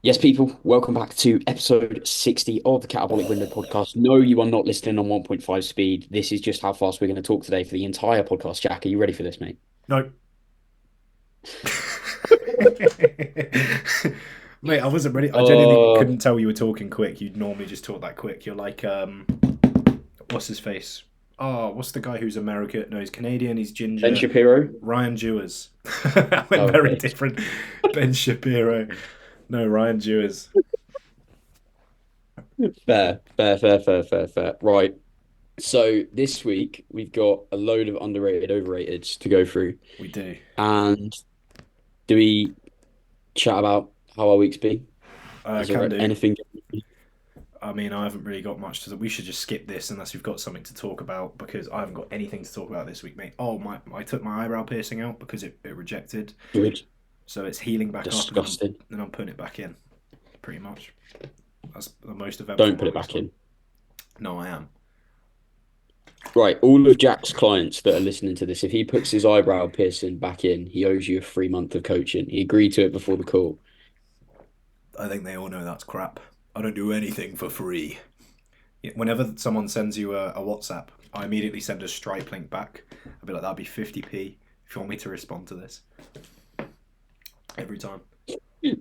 Yes, people, welcome back to episode 60 of the Catabolic Window podcast. No, you are not listening on 1.5 speed. This is just how fast we're going to talk today for the entire podcast. Jack, are you ready for this, mate? No. Mate, I wasn't ready. I genuinely Uh, couldn't tell you were talking quick. You'd normally just talk that quick. You're like, what's his face? Oh, what's the guy who's American? No, he's Canadian. He's Ben ginger. Shapiro. Ryan Dewars. I went Oh, very okay. different. Ben Shapiro. No, Ryan Dewars. Fair. Right. So this week we've got a load of underrated, overrated to go through. We do. And do we chat about how our week's been? Is Can there do. anything? I mean, I haven't really got much to. We should just skip this unless you've got something to talk about because I haven't got anything to talk about this week, mate. Oh, I took my eyebrow piercing out because it rejected. Good. So it's healing back up, and Disgusting. I'm putting it back in, pretty much. That's the most eventful Don't put it moment back so. in. No, I am. Right, all of Jack's clients that are listening to this, if he puts his eyebrow piercing back in, he owes you a free month of coaching. He agreed to it before the call. I think they all know that's crap. I don't do anything for free. Whenever someone sends you a WhatsApp, I immediately send a Stripe link back. I'll be like, that'll be 50p if you want me to respond to this. Every time.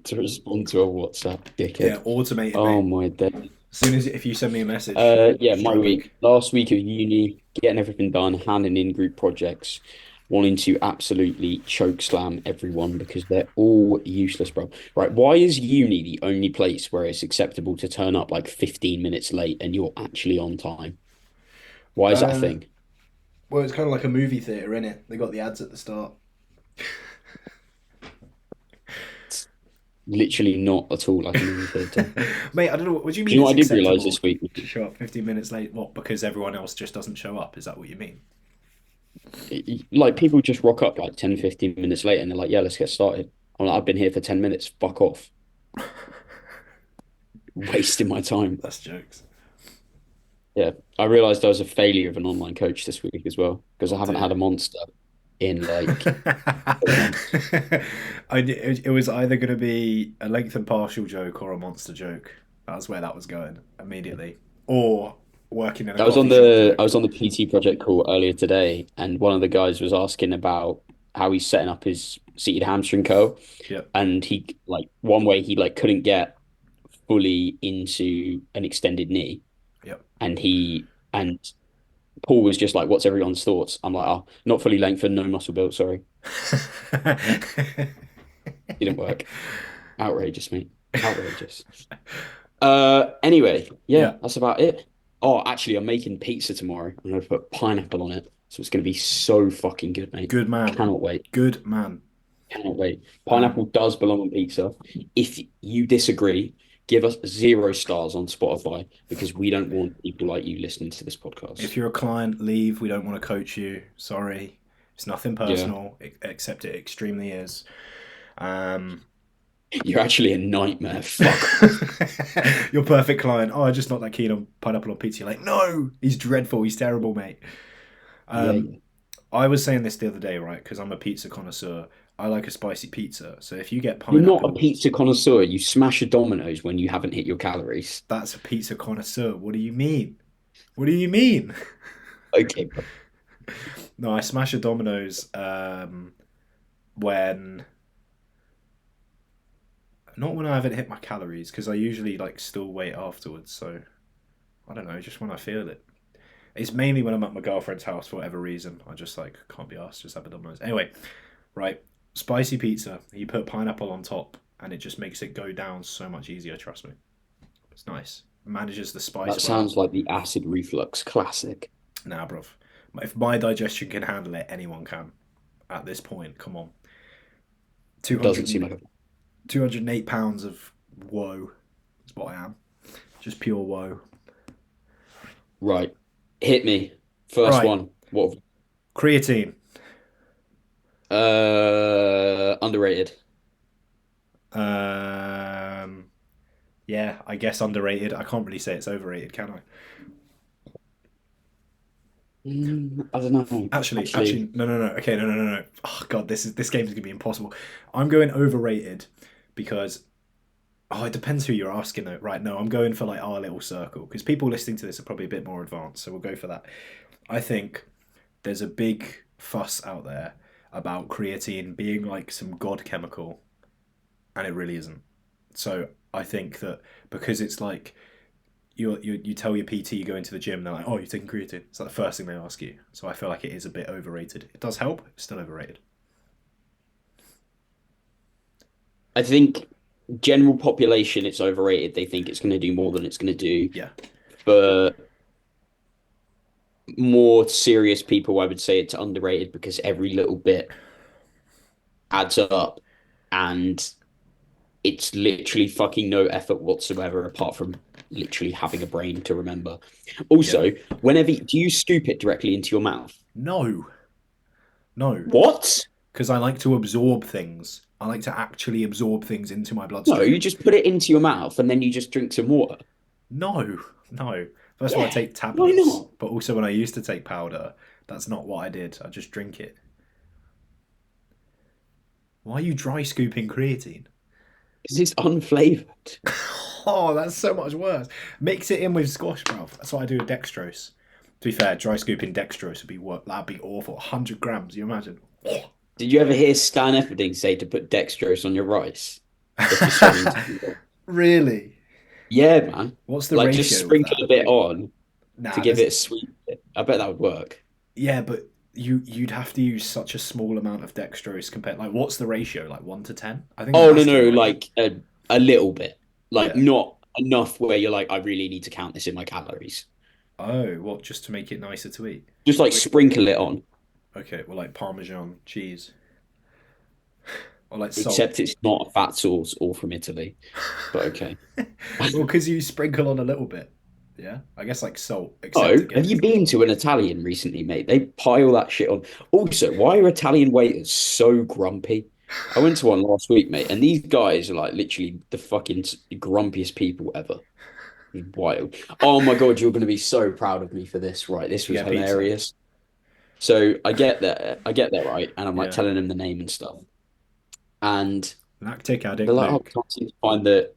To respond to a WhatsApp, Yeah, dickhead. automated, Oh mate. my day. As soon as if you send me a message, Yeah, my Stripe week. link. Last week of uni, getting everything done, handing in group projects, wanting to absolutely choke slam everyone because they're all useless, bro. Right, why is uni the only place where it's acceptable to turn up like 15 minutes late and you're actually on time? Why is that a Uh, thing? well, it's kind of like a movie theater, isn't it? They got the ads at the start. Literally not at all like a movie theatre. Mate, I don't know. What do you Do mean you know it's what I did realise acceptable this week? to show up 15 minutes late? What, because everyone else just doesn't show up? Is that what you mean? Like people just rock up like 10, 15 minutes later and they're like, yeah, let's get started. I'm like, I've been here for 10 minutes. Fuck off. Wasting my time. That's jokes. Yeah. I realised I was a failure of an online coach this week as well because I Oh haven't had dear. a monster in like 4 months. It was either going to be a length and partial joke or a monster joke. That's where that was going immediately. Or working in a coffee shop I joke. was on the PT project call earlier today and one of the guys was asking about how he's setting up his seated hamstring curl. Yep. And he like one way he like couldn't get fully into an extended knee, Yep. and Paul was just like, "What's everyone's thoughts?" I'm like, "Oh, not fully lengthened, no muscle built. Sorry, didn't work. Outrageous, mate. Outrageous." Anyway, yeah, Yeah. that's about it. Oh, actually, I'm making pizza tomorrow. I'm gonna put pineapple on it, so it's gonna be so fucking good, mate. Good man. Cannot wait. Good man. Cannot wait. Um, Pineapple does belong on pizza. If you disagree, give us 0 stars on Spotify because we don't want people like you listening to this if podcast. you're a client, leave. We don't want to coach you. Sorry. It's nothing Yeah, personal, except it extremely is. Um, you're actually a nightmare. Fuck off. your perfect client. Oh, I'm just not that keen on pineapple on pizza. You're like, no, he's dreadful. He's terrible, mate. Yeah, Um, yeah. I was saying this the other day, right? Because I'm a pizza connoisseur. I like a spicy pizza. So if you get You're not a pineapple, pizza connoisseur. You smash a Domino's when you haven't hit your calories. that's a pizza connoisseur. What do you mean? What do you mean? Okay, bro. No, I smash a Domino's when not when I haven't hit my calories because I usually like still wait afterwards. So I don't know, just when I feel it. It's mainly when I'm at my girlfriend's house for whatever reason. I just like can't be asked, just have a Domino's. Anyway, right, spicy pizza. You put pineapple on top, and it just makes it go down so much easier. Trust me, it's nice. Manages the That spice well. sounds like the acid reflux classic. Nah, bruv. If my digestion can handle it, anyone can. At this point, come on. Doesn't seem 200, like a 208 pounds of woe is what I am. Just pure woe. right. Hit me. First Right, one. What? creatine. Underrated. Um, yeah, I guess underrated. I can't really say it's overrated, can I? I don't know. Actually, Actually, no. Okay, no. Oh god, this game is gonna be impossible. I'm going overrated because Oh, it depends who you're asking though. Right, no, I'm going for like our little circle because people listening to this are probably a bit more advanced, so we'll go for that. I think there's a big fuss out there about creatine being like some god chemical, and it really isn't. So I think that because it's like you tell your PT you go into the gym, they're like, oh, you're taking creatine. It's like the first thing they ask you. So I feel like it is a bit overrated. It does help, it's still overrated. I think general population, it's overrated. They think it's going to do more than it's going to do. Yeah, For more serious people, I would say it's underrated because every little bit adds up and it's literally fucking no effort whatsoever apart from literally having a brain to remember. yeah. Also, whenever do you scoop it directly into your mouth? No, no, What? because I like to absorb things. I like to actually absorb things into my No, you bloodstream. just put it into your mouth and then you just drink some water. No, no. First of all, I Yeah, take why tablets, not? but also when I used to take powder, that's not what I did. I just drink it. Why are you dry scooping creatine? Because it's unflavored. Oh, that's so much worse. Mix it in with squash, bruv. That's what I do with dextrose. To be fair, dry scooping dextrose would be what that'd be awful. 100 grams, you imagine? Did you ever hear Stan Efferding say to put dextrose on your rice if you're struggling to keep it? Really? Yeah, man. What's the Like just ratio of sprinkle that? a bit on to Nah, give there's it a sweet bit. I bet that would work. yeah, but you'd have to use such a small amount of dextrose compared. Like, what's the ratio? Like 1 to 10? I think it Oh no, has to be no, right. like a little bit. Like Yeah. not enough where you're like, I really need to count this in my calories. Oh, what? Just to make it nicer to eat? Just like sprinkle it on. Okay, well, like Parmesan cheese or like salt. Except it's not a fat sauce or from Italy. But okay. Well, because you sprinkle on a little bit. Yeah, I guess like salt. Except Oh, have again, you been to an Italian recently, mate? They pile that shit on. Also, why are Italian waiters so grumpy? I went to one last week, mate, and these guys are like literally the fucking grumpiest people ever. It's wild. Oh my God, you're going to be so proud of me for this, right? This did you was get pizza? hilarious. So I get there, right? And I'm like Yeah. telling them the name and stuff. And Lactic they're addict like, oh, Luke.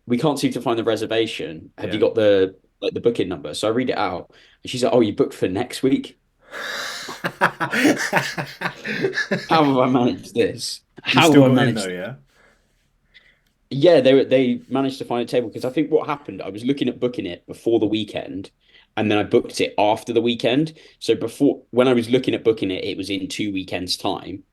we can't seem to find the reservation. Have you Yeah. got the like the booking number? So I read it out. And she's like, oh, you booked for next week? How have I managed this? You How still have I got in though, managed? yeah? Yeah, they managed to find a table because I think what happened, I was looking at booking it before the weekend, and then I booked it after the weekend. So before, when I was looking at booking it, it was in 2 weekends' time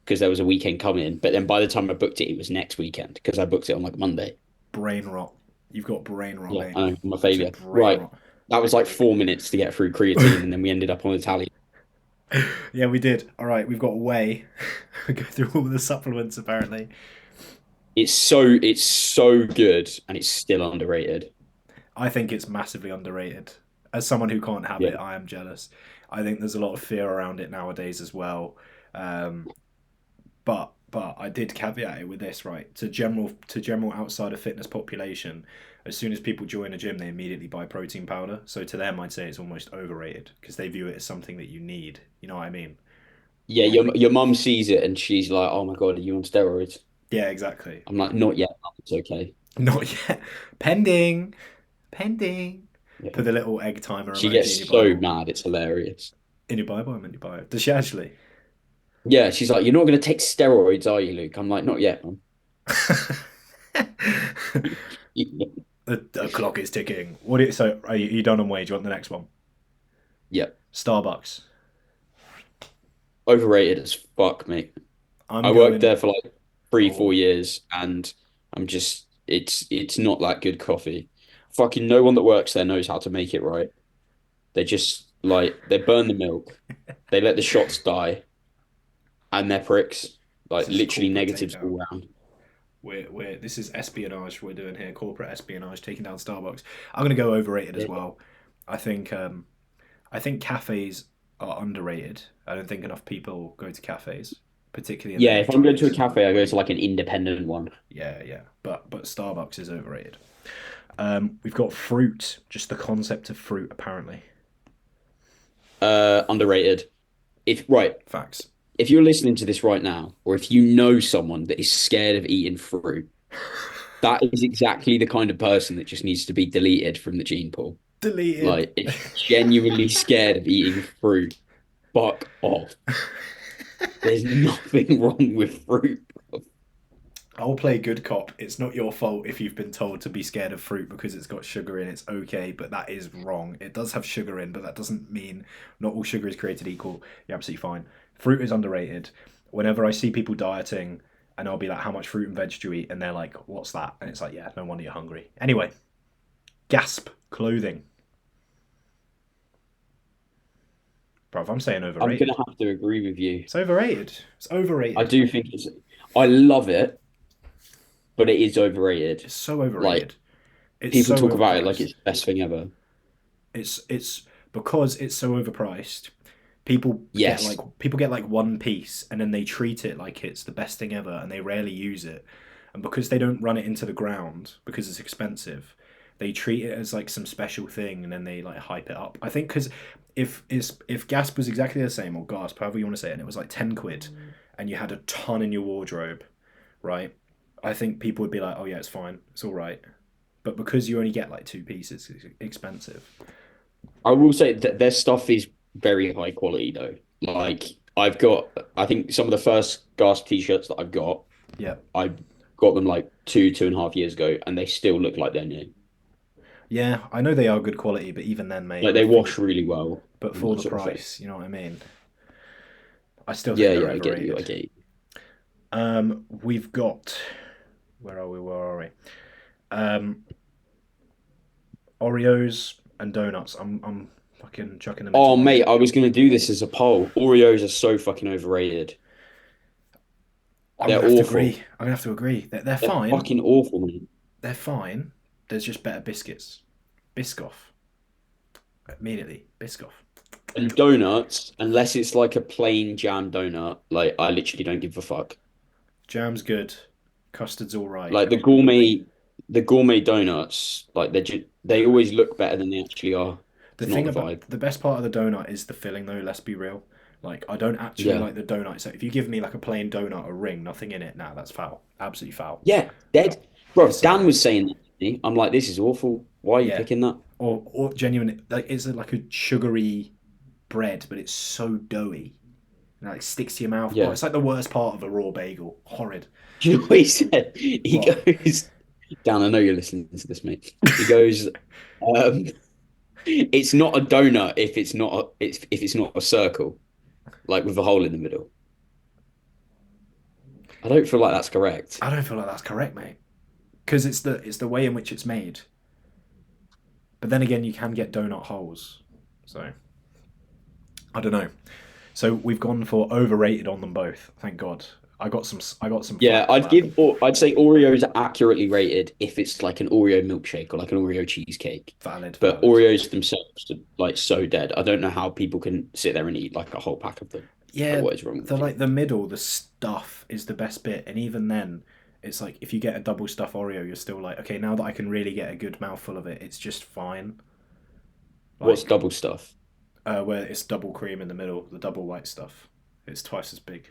because there was a weekend coming. But then by the time I booked it, it was next weekend because I booked it on like Monday. Brain rot. You've got brain rot, Yeah, mate. I know, I'm a Absolute failure. brain Right, rot. that was like 4 minutes to get through creatine, and then we ended up on Italian. Yeah, we did. All right, we've got whey. We go through all the supplements apparently. It's so good, and it's still underrated. I think it's massively underrated. As someone who can't have Yeah. it, I am jealous. I think there's a lot of fear around it nowadays as well. Um, but I did caveat it with this, right? To general outside of fitness population, as soon as people join a gym, they immediately buy protein powder. So to them, I'd say it's almost overrated because they view it as something that you need. You know what I mean? Yeah, your mum sees it and she's like, "Oh my God, are you on steroids?" Yeah, exactly. I'm like, "Not yet, mum, it's okay." Not yet. Pending. Pending. Yeah. Put the little egg timer She emoji in your gets so Bible. mad, it's hilarious. In your Bible? I meant your Bible. Does she actually? Yeah, she's like, "You're not going to take steroids, are you, Luke?" I'm like, "Not yet, mum." The clock is ticking. What? So are you done on wage? You want the next one? Yeah, Starbucks. overrated as fuck, mate. I'm I worked going. there for like three, four Oh, years, and I'm just, it's not that good coffee. Fucking no one that works there knows how to make it right. They just like they burn the milk, they let the shots die, and they're pricks. this Like is literally corporate negatives takeout. all round. We're this is espionage we're doing here. Corporate espionage, taking down Starbucks. I'm gonna go overrated as Yeah. well. I think I think cafes are underrated. I don't think enough people go to cafes, particularly in the Yeah, if I'm going to a daytimes. cafe, I go to like an independent one. Yeah, yeah. But Starbucks is overrated. We've got fruit. Just the concept of fruit, apparently. Underrated. If right, Facts. if you're listening to this right now, or if you know someone that is scared of eating fruit, That is exactly the kind of person that just needs to be deleted from the gene pool. Deleted. Like, if you're genuinely scared of eating fruit, fuck off. There's nothing wrong with fruit. I'll play good cop. It's not your fault if you've been told to be scared of fruit because it's got sugar in. It's okay, but that is wrong. It does have sugar in, but that doesn't mean not all sugar is created equal. You're absolutely fine. Fruit is underrated. Whenever I see people dieting, and I'll be like, "How much fruit and veg do you eat?" and they're like, "What's that?" and it's like, "Yeah, no wonder you're hungry." Anyway, gasp clothing, bro. I'm saying I'm gonna overrated. have to agree with you. It's overrated. It's I overrated. do think I love it, but it is overrated. It's so Like, overrated. It's people so talk about it like overpriced. it's the best thing ever. It's because it's so overpriced. Yes. People get like one piece and then they treat it like it's the best thing ever and they rarely use it. And because they don't run it into the ground because it's expensive, they treat it as like some special thing and then they like hype it up. I think because if Gasp was exactly the same or Gasp, however you want to say it, and it was like 10 quid and you had a ton in your wardrobe, right? I think people would be like, oh yeah, it's fine, it's all right. But because you only get like two pieces, it's expensive. I will say that their stuff is very high quality though. Like, I've got, I think some of the first Gasp t-shirts that I've got, Yeah, I got them like 2.5 years ago, and they still look like they're new. yeah, I know they are good quality, but even then, mate, Like, they wash really well but and for that the sort of thing. price, you know what I mean? I still think Yeah, they're yeah, I get you. I overrated. get you. We've got where are we? Where are we? Um, Oreos and donuts. I'm fucking chucking them into Oh, one. mate, I was gonna do this as a poll. Oreos are so fucking overrated. I'm They're gonna have to awful. agree. I'm gonna have to agree. They're They're fine. fucking awful, man. They're fine. There's just better biscuits. Biscoff immediately. Biscoff. And donuts, unless it's like a plain jam donut, like I literally don't give a fuck. Jam's good. Custard's all right. Like the gourmet donuts, like they always look better than they actually are. The It's not thing the about vibe. the best part of the donut is the filling, though. Let's be real. Like I don't actually Yeah. like the donut. So if you give me like a plain donut, a ring, nothing in it, nah, that's foul. Absolutely foul. Yeah, dead. Bro, It's Dan was saying that to me. I'm like, this is awful. Why are you yeah, picking that? or genuine like it's like a sugary bread, but it's so doughy. And it like sticks to your mouth. Oh, Yeah. it's like the worst part of a raw bagel. Horrid. Do you know what he said? He What? goes, Dan, I know you're listening to this, mate. He goes, um, it's not a donut if it's not a circle, like with a hole in the middle. I don't feel like that's correct. I don't feel like that's correct, mate. Because it's the way in which it's made. But then again, you can get donut holes. So I don't know. So we've gone for overrated on them both. Thank God. I got some Yeah, flack for that. I'd say Oreos are accurately rated if it's like an Oreo milkshake or like an Oreo cheesecake. Valid, But valid. Oreos themselves are like so dead. I don't know how people can sit there and eat like a whole pack of them. Like, Yeah, what is wrong with the you? like the middle, the stuff is the best bit, and even then, it's like if you get a double stuff Oreo, you're still like, okay, now that I can really get a good mouthful of it, it's just fine. What's Like double stuff? where it's double cream in the middle, the double white stuff, it's twice as big.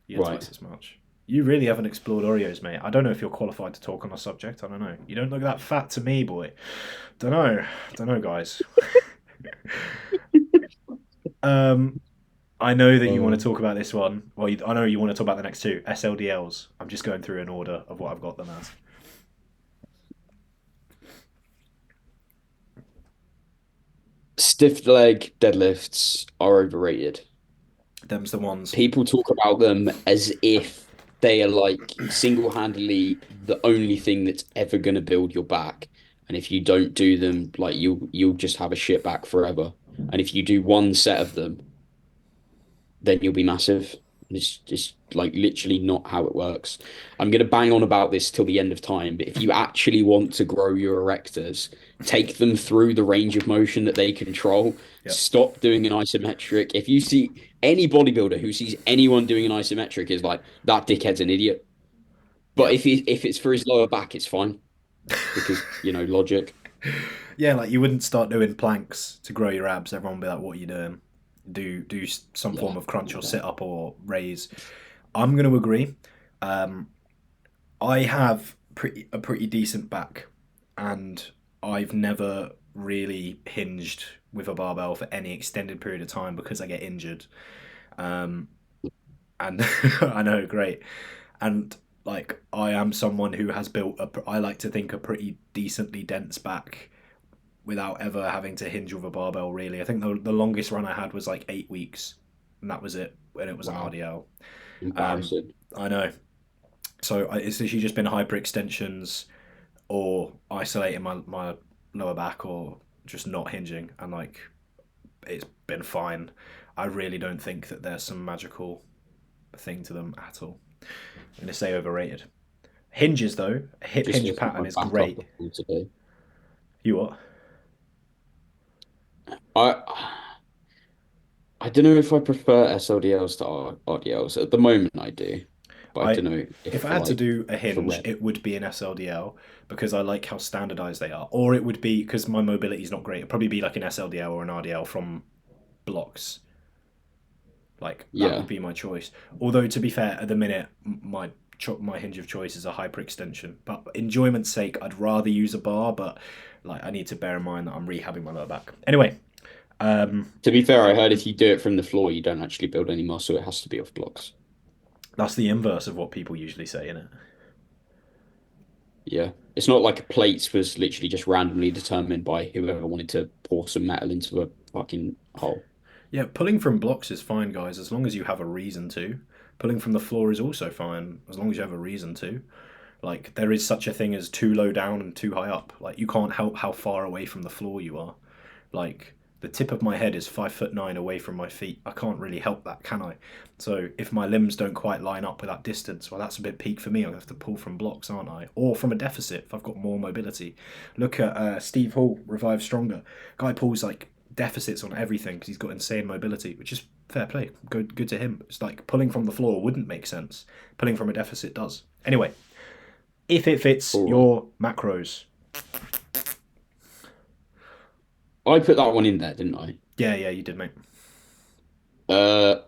You get Right. twice as much. You really haven't explored Oreos, mate. I don't know if you're qualified to talk on a subject. I don't know. You don't look that fat to me, boy. Don't know. Don't know, guys. Um, I know that you want to Uh, talk about this one. Well, I know you want to talk about the next two SLDLs. I'm just going through an order of what I've got them as. Stiff leg deadlifts are overrated. Them's the ones. People talk about them as if they are like single-handedly the only thing that's ever going to build your back. And if you don't do them, like you'll just have a shit back forever. And if you do one set of them, then you'll be massive. It's just like literally not how it works. I'm going to bang on about this till the end of time, but if you actually want to grow your erectors, take them through the range of motion that they control. Yep. Stop doing an isometric. If you see any bodybuilder who sees anyone doing an isometric is like, that dickhead's an idiot. But Yep. if it's for his lower back, it's fine because, logic. Yeah, like you wouldn't start doing planks to grow your abs. Everyone would be like, "What are you doing? Do some Yeah. form of crunch or sit up or raise." I'm going to agree. Um, I have a pretty decent back, and I've never really hinged with a barbell for any extended period of time because I get injured. Um, and I know, great. And like I am someone who has built I like to think a pretty decently dense back without ever having to hinge with a barbell. Really, I think the longest run I had was like 8 weeks, and that was it. And it was an Wow, RDL. Um, embarrassing. I know. So it's literally just been hyperextensions or isolating my lower back or just not hinging, and like it's been fine. I really don't think that there's some magical thing to them at all. I'm gonna say overrated. Hinges though, a hip Just hinge lifting my pattern is back up great. today. You what? I I don't know if I prefer SLDLs to RDLs. At the moment, I do, but I I don't know if I if had to like do a for hinge, red. it would be an SLDL because I like how standardized they are. Or it would be because my mobility is not great. It'd probably be like an SLDL or an RDL from blocks. Like that would Yeah. be my choice. Although to be fair, at the minute my hinge of choice is a hyperextension. But enjoyment's sake, I'd rather use a bar. But like I need to bear in mind that I'm rehabbing my lower back. Anyway, To be fair, I heard if you do it from the floor, you don't actually build any muscle. It has to be off blocks. that's the inverse of what people usually say, isn't it? Yeah. It's not like plates was literally just randomly determined by whoever wanted to pour some metal into a fucking hole. Yeah, pulling from blocks is fine, guys, as long as you have a reason to. Pulling from the floor is also fine, as long as you have a reason to. Like, there is such a thing as too low down and too high up. Like, you can't help how far away from the floor you are. Like, the tip of my head is 5'9" away from my feet. I can't really help that, can I? So, if my limbs don't quite line up with that distance, well, that's a bit peak for me. I'll have to pull from blocks, aren't I? Or from a deficit if I've got more mobility. Look at Steve Hall, Revive Stronger. Guy pulls like deficits on everything because he's got insane mobility, which is fair play. Good to him. It's like pulling from the floor wouldn't make sense. Pulling from a deficit does. Anyway, if it fits All right. your macros. I put that one in there, didn't I? Yeah, yeah, you did, mate. Uh,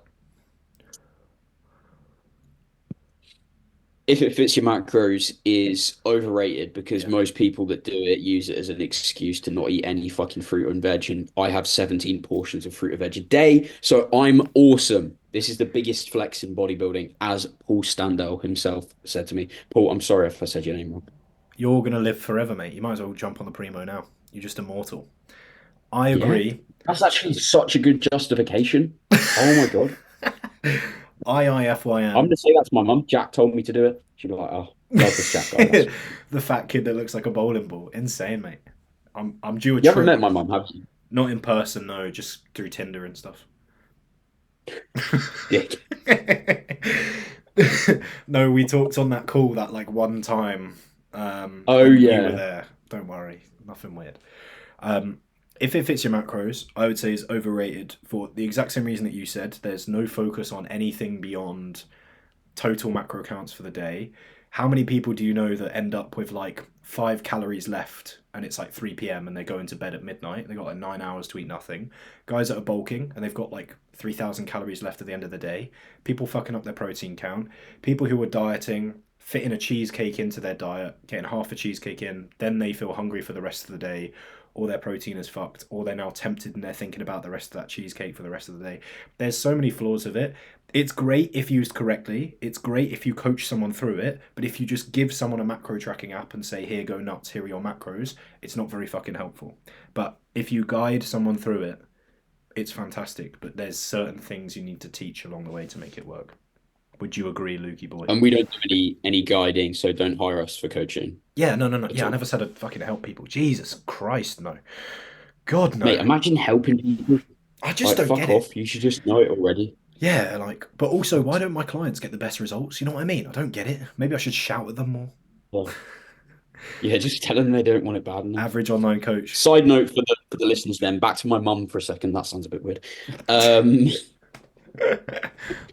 if it fits your macros is overrated because Yeah. most people that do it use it as an excuse to not eat any fucking fruit and veg. And I have 17 portions of fruit and veg a day, so I'm awesome. This is the biggest flex in bodybuilding, as Paul Standell himself said to me. Paul, I'm sorry if I said your name wrong. You're going to live forever, mate. You might as well jump on the Primo now. You're just immortal. I Yeah, agree. that's actually such a good justification. Oh my God. I'm IIFYM. gonna say that to my mum. Jack told me to do it. She'd be like, "Oh, love this Jack guy." That's The fat kid that looks like a bowling ball. Insane, mate. I'm due a you haven't trip. met my mum, have you? Not in person, no, just through Tinder and stuff. Dick. No, we talked on that call that like one time Oh when you were yeah. there. Don't worry, nothing weird. Um, if it fits your macros, I would say is overrated for the exact same reason that you said. There's no focus on anything beyond total macro counts for the day. How many people do you know that end up with like 5 calories left and it's like 3 p.m. and they go into bed at midnight? They got like 9 hours to eat nothing. Guys that are bulking and they've got like 3,000 calories left at the end of the day. People fucking up their protein count. People who are dieting, fitting a cheesecake into their diet, getting half a cheesecake in, then they feel hungry for the rest of the day, or their protein is fucked, or they're now tempted and they're thinking about the rest of that cheesecake for the rest of the day. There's so many flaws of it. It's great if used correctly. It's great if you coach someone through it. But if you just give someone a macro tracking app and say, here, go nuts, here are your macros, it's not very fucking helpful. But if you guide someone through it, it's fantastic. But there's certain things you need to teach along the way to make it work. Would you agree, Lukey boy? And we don't do any guiding, so don't hire us for coaching Yeah, no, no, no. at Yeah, I all. never said I'd fucking help people. Jesus Christ, no. God, Mate, no. imagine helping people. I just Like, don't fuck get it. off. You should just know it already. Yeah, like, but also, why don't my clients get the best results? You know what I mean? I don't get it. Maybe I should shout at them more. Well, yeah, just tell them they don't want it bad enough. Average online coach. Side note for the listeners then, back to my mum for a second. That sounds a bit weird. Um,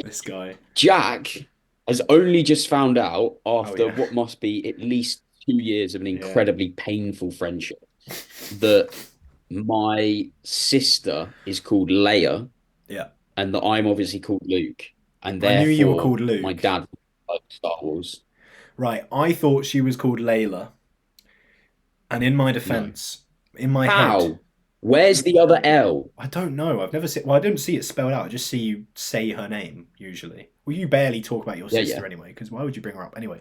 This guy. Jack has only just found out Oh after yeah, what must be at least 2 years of an yeah, incredibly painful friendship that my sister is called Leia yeah. and that I'm obviously called Luke, and I knew you were therefore called my Luke. dad likes Star Wars. Right, I thought she was called Layla, and in my No. defense, in my head, How? Where's the other L? I don't know. I've never seen. Well, I didn't see it spelled out. I just see you say her name usually. Well, you barely talk about your Yeah, yeah. sister anyway, because why would you bring her up anyway?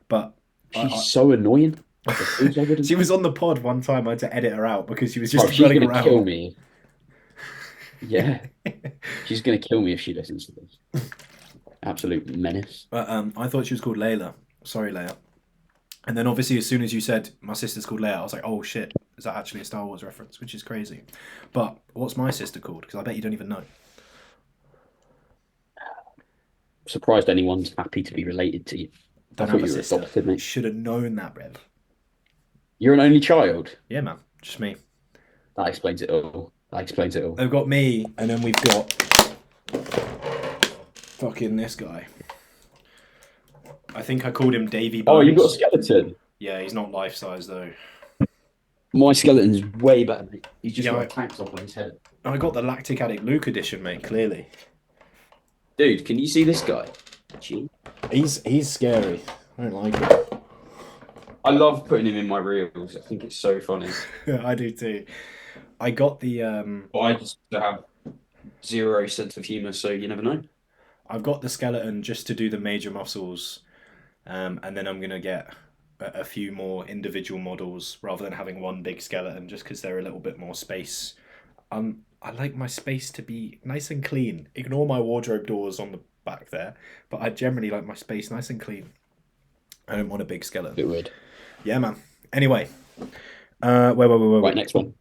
But I She's so annoying. Of course I she wouldn't. was on the pod one time. I had to edit her out because she was Bro, just she's running gonna kill around. me. Yeah, she's gonna kill me if she listens to this. Absolute menace. But I thought she was called Layla. Sorry, Leia. And then obviously, as soon as you said my sister's called Leia, I was like, oh shit, is that actually a Star Wars reference? Which is crazy. But what's my sister called? Because I bet you don't even know. Surprised anyone's happy to be related to you. I Don't thought have a you were sister. adopted, mate. Should have known that, Rev. You're an only child. Yeah, man. Just me. That explains it all. That explains it all. They've got me, and then we've got fucking this guy. I think I called him Davy Oh, you've got a Bones. skeleton. Yeah, he's not life size though. My skeleton's way better, mate. He's just Yeah, got a tank top on his head. I got the Lactic Addict Luke edition, mate. Clearly, Dude, can you see this guy? Gee. he's scary. I don't like it. I love putting him in my reels. I think it's so funny. I do too. I got the But I just have zero sense of humor, so you never know. I've got the skeleton just to do the major muscles, and then I'm gonna get a few more individual models rather than having one big skeleton, just because they're a little bit more space. I like my space to be nice and clean. Ignore my wardrobe doors on the back there, but I generally like my space nice and clean. I don't want a big skeleton. Bit weird. Yeah, man. Anyway, wait. Right, next one.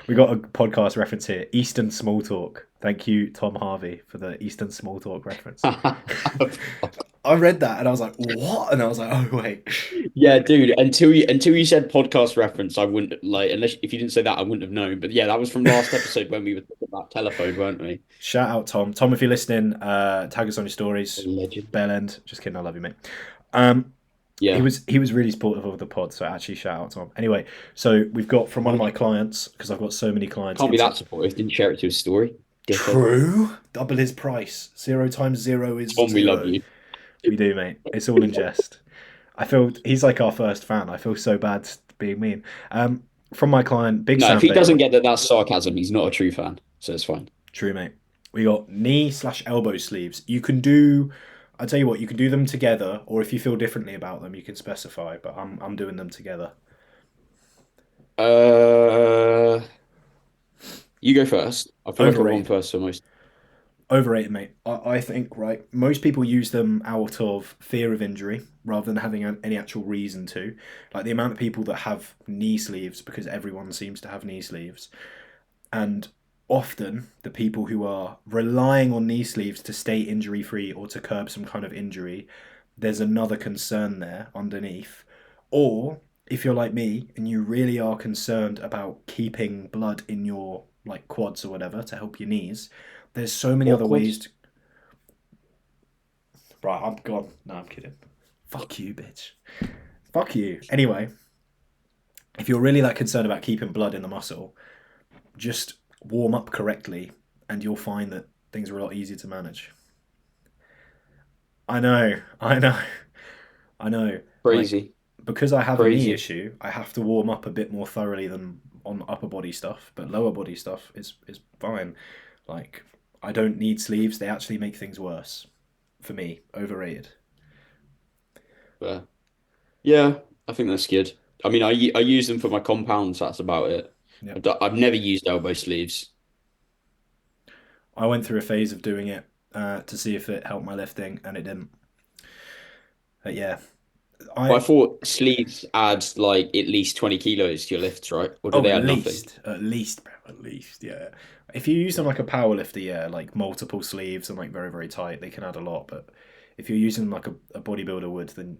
We got a podcast reference here. Eastern Small Talk. Thank you, Tom Harvey, for the Eastern Small Talk reference. I read that and I was like, what? And I was like, oh wait. Yeah, dude. Until you said podcast reference, I wouldn't like unless if you didn't say that, I wouldn't have known. But yeah, that was from last episode when we were talking about telephone, weren't we? Shout out Tom. Tom, if you're listening, tag us on your stories. Legend. Bell end. Just kidding, I love you, mate. Um Yeah. he was really supportive of the pod, so actually shout out Tom. Anyway, so we've got from one of my clients, because I've got so many clients. Can't be that supportive. Didn't share it to his story. Dickhead. True. Double his price. 0 times 0 is Tom, we 0. love you. We do, mate. It's all in jest. I feel he's like our first fan. I feel so bad being mean. From my client, Big No, Sam if he Baker. doesn't get that that's sarcasm, he's not a true fan. So it's fine. True, mate. We got knee/elbow sleeves. You can do. I tell you what, you can do them together, or if you feel differently about them, you can specify. But I'm doing them together. You go first. I feel like I've gone Overrated. first for most. Overrated, mate. I think, right, most people use them out of fear of injury rather than having any actual reason to. Like the amount of people that have knee sleeves because everyone seems to have knee sleeves. And often the people who are relying on knee sleeves to stay injury free or to curb some kind of injury, there's another concern there underneath. Or if you're like me and you really are concerned about keeping blood in your like quads or whatever to help your knees, there's so many other Awkward. ways to... Right, I'm gone. No, I'm kidding. Fuck you, bitch. Fuck you. Anyway, if you're really that concerned about keeping blood in the muscle, just warm up correctly and you'll find that things are a lot easier to manage. I know. I know. Like, Crazy. because I have a knee Crazy. issue, I have to warm up a bit more thoroughly than on upper body stuff, but lower body stuff is fine. Like, I don't need sleeves. They actually make things worse. For me, overrated. But yeah, I think that's good. I mean, I use them for my compounds. That's about it. Yeah. I've never used elbow sleeves. I went through a phase of doing it to see if it helped my lifting, and it didn't. But yeah, But I thought sleeves add like at least 20 kilos to your lifts, right? Or do oh, they add nothing? bro, at least, yeah. If you use them like a power lifter, yeah, like multiple sleeves and like very, very tight, they can add a lot. But if you're using them like a bodybuilder would, then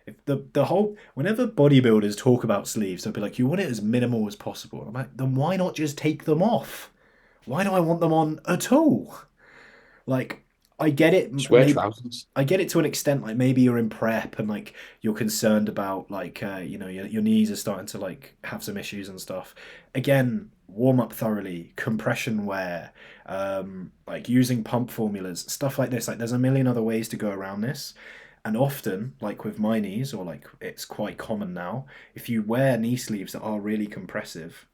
if the whole whenever bodybuilders talk about sleeves, they'll be like, you want it as minimal as possible. I'm like, then why not just take them off? Why do I want them on at all? Like, I get it. Just wear trousers. I get it to an extent. Like maybe you're in prep and like you're concerned about like your knees are starting to like have some issues and stuff. Again, warm up thoroughly, compression wear, like using pump formulas, stuff like this. Like there's a million other ways to go around this. And often, like with my knees, or like it's quite common now, if you wear knee sleeves that are really compressive,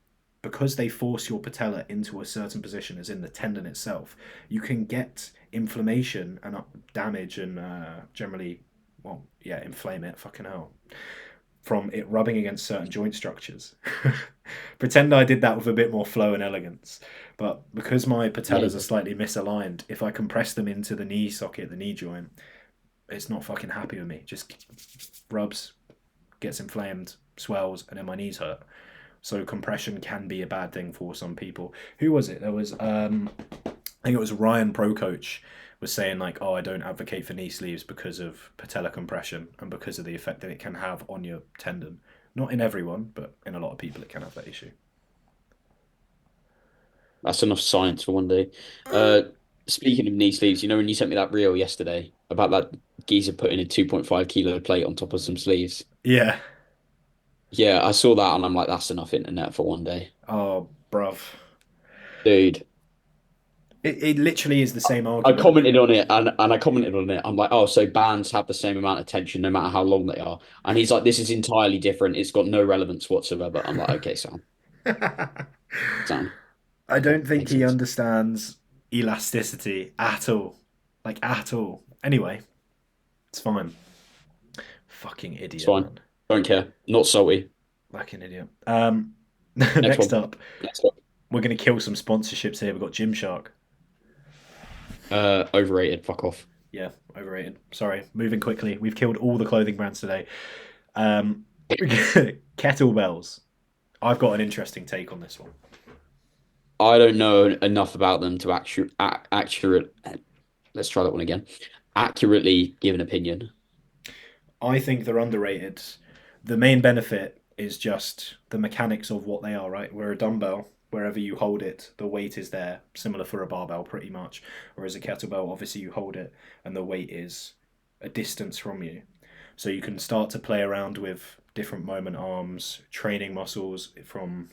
because they force your patella into a certain position, as in the tendon itself, you can get inflammation and damage and generally, well, yeah, inflame it, fucking hell, from it rubbing against certain joint structures. Pretend I did that with a bit more flow and elegance. But because my Yeah, patellas are slightly misaligned, if I compress them into the knee socket, the knee joint, it's not fucking happy with me. Just rubs, gets inflamed, swells, and then my knees hurt. So compression can be a bad thing for some people. Who was it? There was I think it was Ryan Pro Coach was saying like, oh, I don't advocate for knee sleeves because of patella compression and because of the effect that it can have on your tendon. Not in everyone, but in a lot of people, it can have that issue. that's enough science for one day. Uh, Speaking of knee sleeves, you know when you sent me that reel yesterday about that geezer putting a 2.5 kilo plate on top of some sleeves? Yeah. Yeah, I saw that and I'm like, that's enough internet for one day. Oh, bruv. Dude, It literally is the same I argument. commented on it and I commented on it. I'm like, oh, so bands have the same amount of tension no matter how long they are. And he's like, this is entirely different. It's got no relevance whatsoever. I'm like, okay, sound. I Okay, don't think makes he sense. understands elasticity at all. Like, at all. Anyway, it's fine. Fucking It's idiot, fine. man. Don't care. Not salty. Fucking idiot. Next Next one. up, Next one. we're going to kill some sponsorships here. We've got Gymshark. Overrated. Fuck off. Yeah, overrated. Sorry, moving quickly. We've killed all the clothing brands today. Um, kettlebells. I've got an interesting take on this one. I don't know enough about them to accurate. Let's try that one again. Accurately give an opinion. I think they're underrated. The main benefit is just the mechanics of what they are, right? Where a dumbbell, wherever you hold it, the weight is there, similar for a barbell pretty much. Whereas a kettlebell, obviously you hold it and the weight is a distance from you. So you can start to play around with different moment arms, training muscles from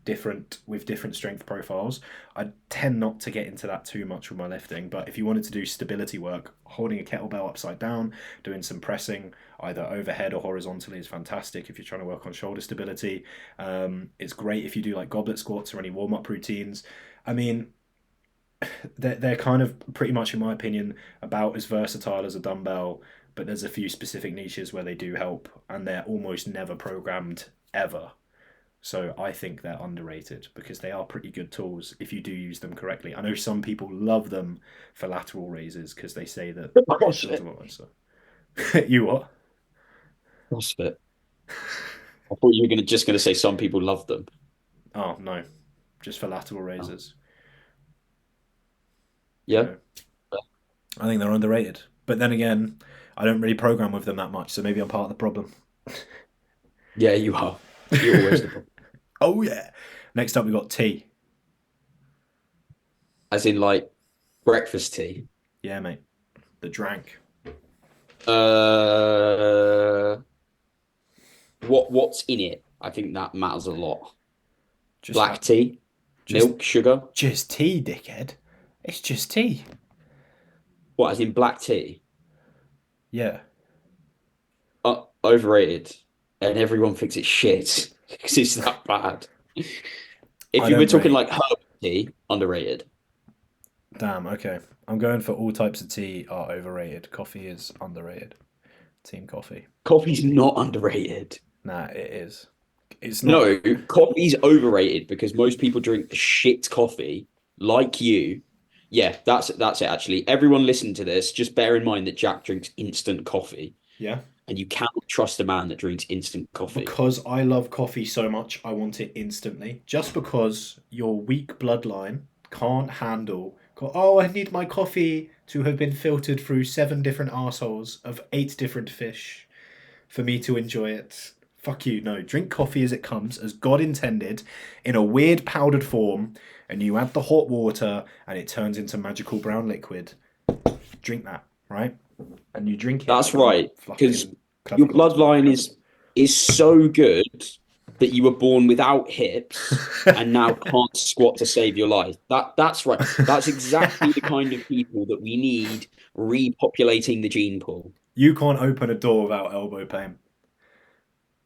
different strength profiles. I tend not to get into that too much with my lifting, but if you wanted to do stability work, holding a kettlebell upside down, doing some pressing either overhead or horizontally is fantastic. If you're trying to work on shoulder stability, it's great if you do like goblet squats or any warm up routines. I mean, they're kind of pretty much, in my opinion, about as versatile as a dumbbell, but there's a few specific niches where they do help, and they're almost never programmed ever. So I think they're underrated because they are pretty good tools if you do use them correctly. I know some people love them for lateral raises because they say that it builds a CrossFit. lot of stuff. You what? CrossFit. I thought you were just gonna say some people love them. Oh no, just for lateral Oh. raises. Yeah. Yeah, I think they're underrated. But then again, I don't really program with them that much, so maybe I'm part of the problem. Yeah, you are. You're always the problem. Oh yeah. Next up, we got tea. As in like breakfast tea. Yeah, mate. The drank. Uh, what's in it? I think that matters a lot. Just Black ha- tea, just milk, sugar. just tea, dickhead. It's just tea. What, as in black tea? Yeah. Overrated. And everyone thinks it's shit because it's that bad. If I you were don't talking rate. like herbal tea, underrated. Damn, okay. I'm going for all types of tea are overrated. Coffee is underrated. Team coffee. Coffee's not underrated. Nah, it is. It's not. No, coffee's overrated because most people drink shit coffee like you. Yeah, that's it actually. Everyone listen to this. Just bear in mind that Jack drinks instant coffee Yeah. and you cannot trust a man that drinks instant coffee. Because I love coffee so much, I want it instantly. Just because your weak bloodline can't handle. Oh, I need my coffee to have been filtered through 7 different assholes of 8 different fish for me to enjoy it. Fuck you. No, drink coffee as it comes, as God intended, in a weird powdered form, and you add the hot water and it turns into magical brown liquid. Drink that, right? And you drink it That's like a right, because fucking clever your Scotsman. bloodline is so good that you were born without hips and now can't squat to save your life. That's right. That's exactly the kind of people that we need repopulating the gene pool. You can't open a door without elbow pain.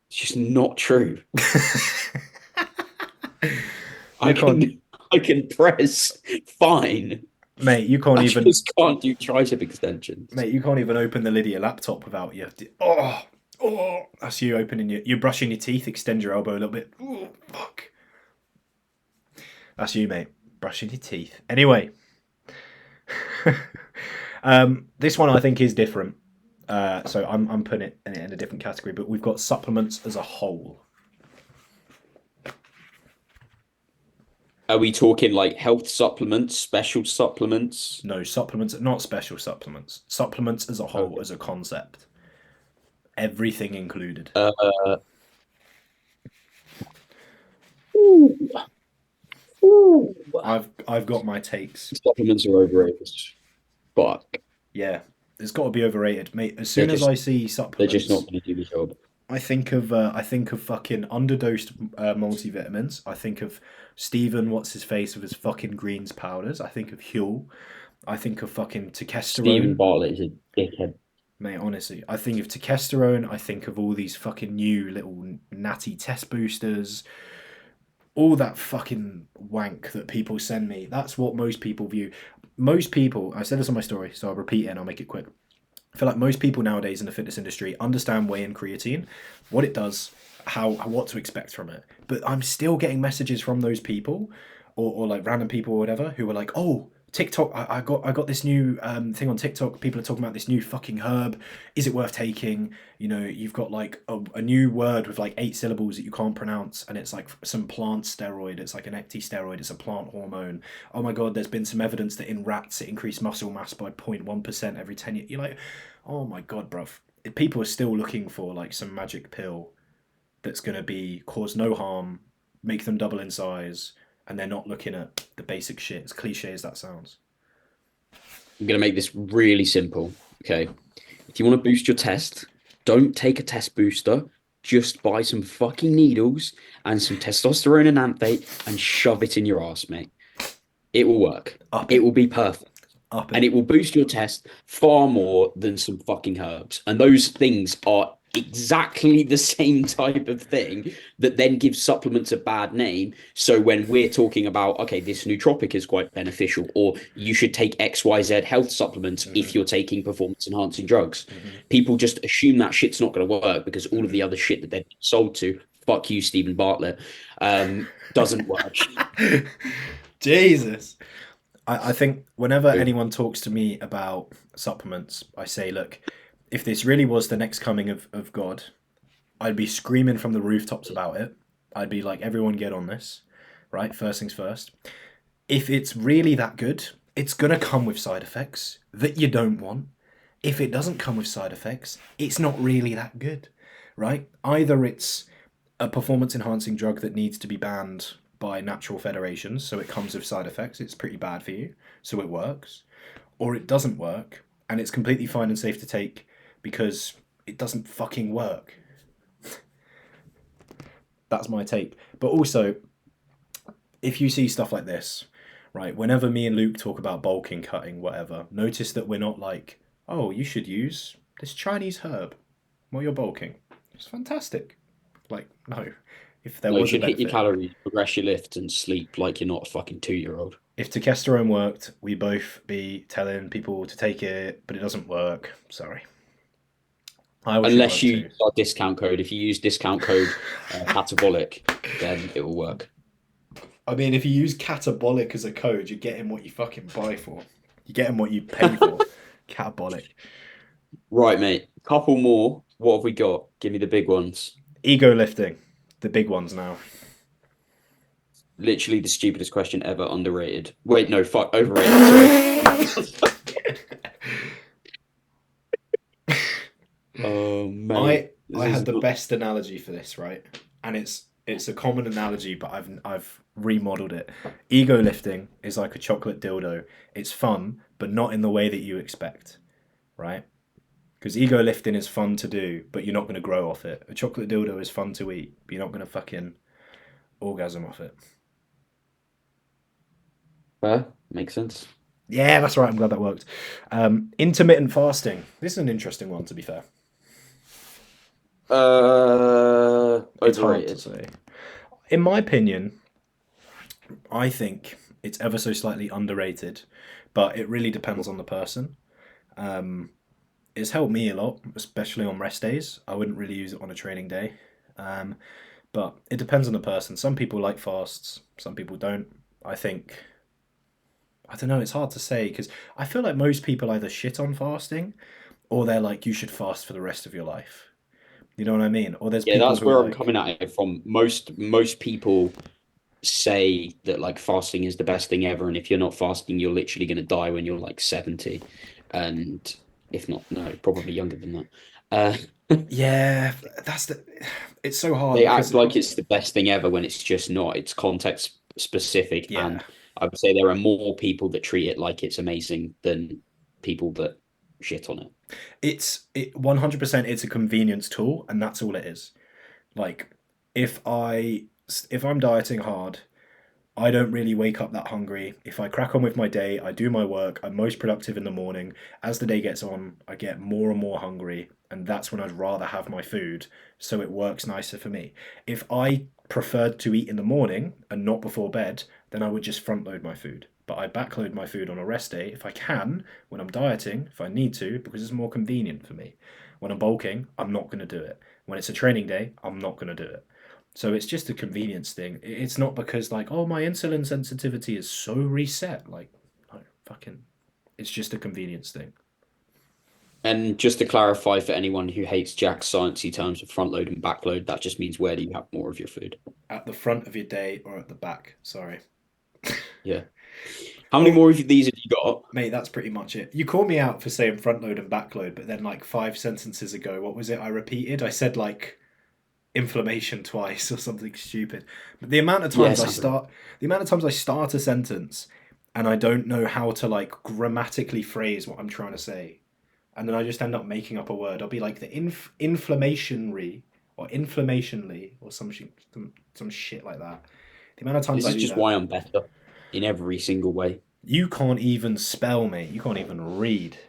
It's just not true. I You can't, can I can press fine. mate. You can't I even, just can't do tricep extensions. mate. You can't even open the lid of your laptop without you. Oh, oh. That's you opening your. You're brushing your teeth. Extend your elbow a little bit. Oh, fuck. That's you, mate. Brushing your teeth. Anyway, this one I think is different. So I'm putting it in a different category. But we've got supplements as a whole. Are we talking like health supplements, special supplements? No supplements, not special supplements. Supplements as a whole, Okay. as a concept. Everything included. Uh, ooh, ooh. I've got my takes. Supplements are overrated. Fuck. Yeah, it's got to be overrated, mate. As They're soon as just I see they're just not supplements, going to do the job. I think of fucking underdosed multivitamins. I think of Stephen, what's his face with his fucking greens powders. I think of Huel. I think of fucking Stephen testosterone. Bartlett is a dickhead. Mate, honestly, I think of testosterone. I think of all these fucking new little natty test boosters. All that fucking wank that people send me. That's what most people view. Most people, I said this on my story, so I'll repeat it and I'll make it quick. I feel like most people nowadays in the fitness industry understand whey and creatine, what it does, how what to expect from it. But I'm still getting messages from those people, or like random people or whatever, who are like, "Oh, TikTok, I got this new thing on TikTok. People are talking about this new fucking herb. Is it worth taking? You know, you've got like a new word with like 8 syllables that you can't pronounce, and it's like some plant steroid. It's like an ecti steroid. It's a plant hormone. Oh my god, there's been some evidence that in rats it increased muscle mass by 0.1% every 10 years. You're like, oh my god, bruv. People are still looking for like some magic pill that's gonna be cause no harm, make them double in size, and they're not looking at the basic shit. As cliche as that sounds. I'm going to make this really simple. Okay. If you want to boost your test, don't take a test booster. Just buy some fucking needles and some testosterone enanthate and shove it in your ass, mate. It will work. Up It it, will be perfect. up And it. it will boost your test far more than some fucking herbs. And those things are exactly the same type of thing that then gives supplements a bad name. So when we're talking about, okay, this nootropic is quite beneficial, or you should take XYZ health supplements Mm-hmm, if you're taking performance enhancing drugs, mm-hmm, people just assume that shit's not going to work because all of the other shit that they're sold to, fuck you, Stephen Bartlett, doesn't work. mm-hmm. Jesus. I think whenever So, anyone talks to me about supplements, I say, look, if this really was the next coming of God, I'd be screaming from the rooftops about it. I'd be like, everyone get on this, right? First things first. If it's really that good, it's going to come with side effects that you don't want. If it doesn't come with side effects, it's not really that good, right? Either it's a performance enhancing drug that needs to be banned by natural federations, so it comes with side effects, it's pretty bad for you, so it works, or it doesn't work and it's completely fine and safe to take because it doesn't fucking work. That's my take. But also, if you see stuff like this, right, whenever me and Luke talk about bulking, cutting, whatever, notice that we're not like, oh, you should use this Chinese herb while you're bulking. It's fantastic. Like, no. If there no, you was a should hit your benefit, calories, progress your lifts, and sleep like you're not a fucking 2-year-old. if testosterone worked, we both be telling people to take it, but it doesn't work. Sorry. I wish it Unless worked you too. use our discount code. If you use discount code catabolic, then it will work. I mean, if you use catabolic as a code, you're getting what you fucking buy for. You're getting what you pay for. Catabolic. Right, mate. Couple more. What have we got? Give me the big ones. Ego lifting. The big ones now. Literally the stupidest question ever. Underrated. Wait, no, fuck, overrated. Sorry. Oh, mate. This I is had the not. best analogy for this, right? And it's a common analogy, but I've remodeled it. Ego lifting is like a chocolate dildo. It's fun, but not in the way that you expect, right? Because ego lifting is fun to do, but you're not going to grow off it. A chocolate dildo is fun to eat, but you're not going to fucking orgasm off it. Fair. Makes sense. Yeah, that's right. I'm glad that worked. Intermittent fasting. This is an interesting one, to be fair. It's hard to Overrated. say. In my opinion, I think it's ever so slightly underrated, but it really depends on the person. Um, it's helped me a lot, especially on rest days. I wouldn't really use it on a training day. Um, but it depends on the person. Some people like fasts, some people don't. I think, I don't know, it's hard to say because I feel like most people either shit on fasting or they're like, you should fast for the rest of your life. You know what I mean? Or there's Yeah, people that's who are where I'm like, coming at it from. Most people say that like fasting is the best thing ever, and if you're not fasting, you're literally going to die when you're like 70, and if not, no, probably younger than that. yeah, that's the. It's so hard They because, act like it's the best thing ever when it's just not. It's context specific, yeah, and I would say there are more people that treat it like it's amazing than people that shit on it. it 100%. It's a convenience tool, and that's all it is. Like, if I if I'm dieting hard, I don't really wake up that hungry. If I crack on with my day, I do my work, I'm most productive in the morning. As the day gets on, I get more and more hungry, and that's when I'd rather have my food, so it works nicer for me. If I preferred to eat in the morning and not before bed, then I would just front load my food. But I backload my food on a rest day if I can, when I'm dieting, if I need to, because it's more convenient for me. When I'm bulking, I'm not going to do it. When it's a training day, I'm not going to do it. So it's just a convenience thing. It's not because like, oh, my insulin sensitivity is so reset. Like, no, fucking, it's just a convenience thing. And just to clarify for anyone who hates Jack's sciencey terms of front load and back load, that just means where do you have more of your food? At the front of your day or at the back. Sorry. Yeah. How many Oh, more of these have you got? mate, that's pretty much it. You called me out for saying front load and back load, but then like 5 sentences ago, what was it? I repeated. I said like inflammation twice or something stupid. But Yeah, sounds right. the amount of times I start a sentence and I don't know how to like grammatically phrase what I'm trying to say, and then I just end up making up a word. I'll be like the inflammationary or inflammationly or some shit like that. The amount of times This I is do just that, why I'm better in every single way. you can't even spell, mate. You can't even read.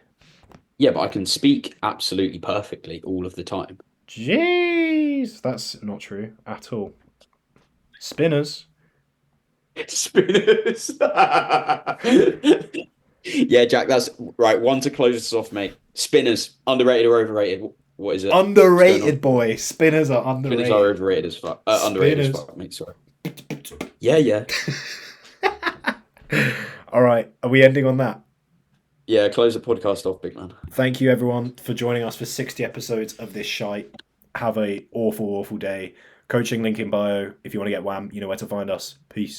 Yeah, but I can speak absolutely perfectly all of the time. Jeez, that's not true at all. Spinners. Spinners. Yeah, Jack, that's right. One to close us off, mate. Spinners, underrated or overrated? What is it? What's going on? Underrated, boy. Spinners are Spinners are underrated. overrated as fuck. Underrated as Spinners. fuck, mate. Sorry. Yeah, yeah. All right, are we ending on that? Yeah, close the podcast off, big man. Thank you, everyone, for joining us for 60 episodes of this shite. Have a awful, awful day. Coaching link in bio. If you want to get wham, you know where to find us. Peace.